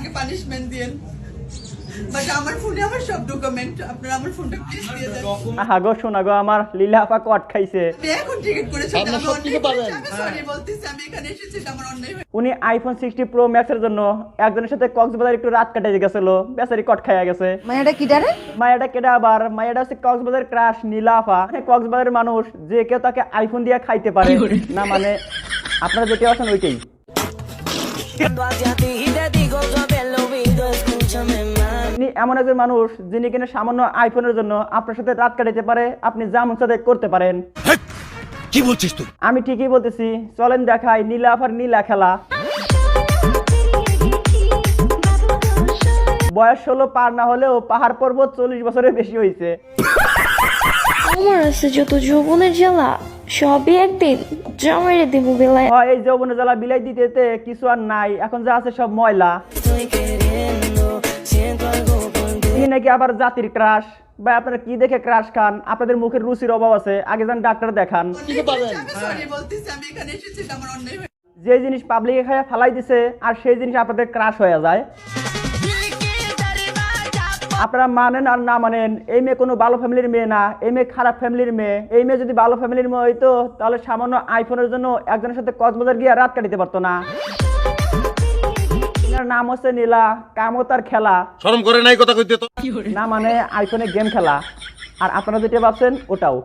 আমাকে পানিশমেন্ট দিয়েন, বাট আমার ফোনে আমার সব ডকুমেন্ট, আপনারা আমার ফোনটা প্লিজ দিয়ে দেন। গো শোনা গো, আমার লীলা আপা কট খাইছে। আমি এখন টিকিট করেছি, আমি সরি বলতেছি, আমি এখানে এসেছি, এটা আমার অন্যায় হয়েছে। উনি আইফোন 60 প্রো ম্যাক্স এর জন্য একজনের সাথে কক্সবাজার একটু রাত কাটাতে গেছিল, বেচারি কট খাইয়া গেছে। মায়াটা কি ডারে? মায়াটা কেডা আবার? মায়াটা হচ্ছে কক্সবাজার ক্রাশ নীলা আপা। কক্সবাজারের মানুষ যে কেউ তাকে আইফোন দিয়ে খাইতে পারে না, মানে আপনারা যেটা আছেন ওইটাই। তিনি এমন একজন মানুষ যিনি কিনা সামান্য আইফোনের জন্য আপনার সাথে রাত কাটাতে পারে, আপনি যেমন সাথে করতে পারেন। কি বলছিস তুই? আমি ঠিকই বলতেছি, চলেন দেখাই নীলা আফার নীলা খেলা। বয়স 16 পার না হলেও পাহাড় পর্বত 40 বছরের বেশি হয়েছে। আমার আছে যত যৌবনের জ্বালা সবই একদিন জমেরে দিব বেলায়। এই যৌবনের জ্বালা বিলাই দিতে কিছু আর নাই, এখন যা আছে সব ময়লা। তিনি নাকি আবার জাতির ক্রাশ। ভাই আপনারা কি দেখে ক্রাশ খান? আপনাদের মুখের রুচির অভাব আছে, আগে যান ডাক্তার দেখান। আমি সরি বলতেছি, আমি এখানে এসেছি, এটা আমার অন্যায় হয়েছে। যে জিনিস পাবলিকে খায়া ফালাই দিছে আর সেই জিনিস আপনাদের ক্রাশ হয়ে যায়। আপনারা মানেন আর না মানেন, এই মেয়ে কোনো ভালো ফ্যামিলির মেয়ে না, এই মেয়ে খারাপ ফ্যামিলির মেয়ে। এই মেয়ে যদি ভালো ফ্যামিলির মেয়ে হইতো তাহলে সামান্য আইফোনের জন্য একজনের সাথে কক্সবাজার গিয়ে রাত কাটাতে পারতো না। এনার নাম হচ্ছে নীলা, কামতার খেলা। শরম করে নাই কথা কইতে তো? না মানে আইফোনে গেম খেলা, আর আপনারা যেটা ভাবছেন ওটাও।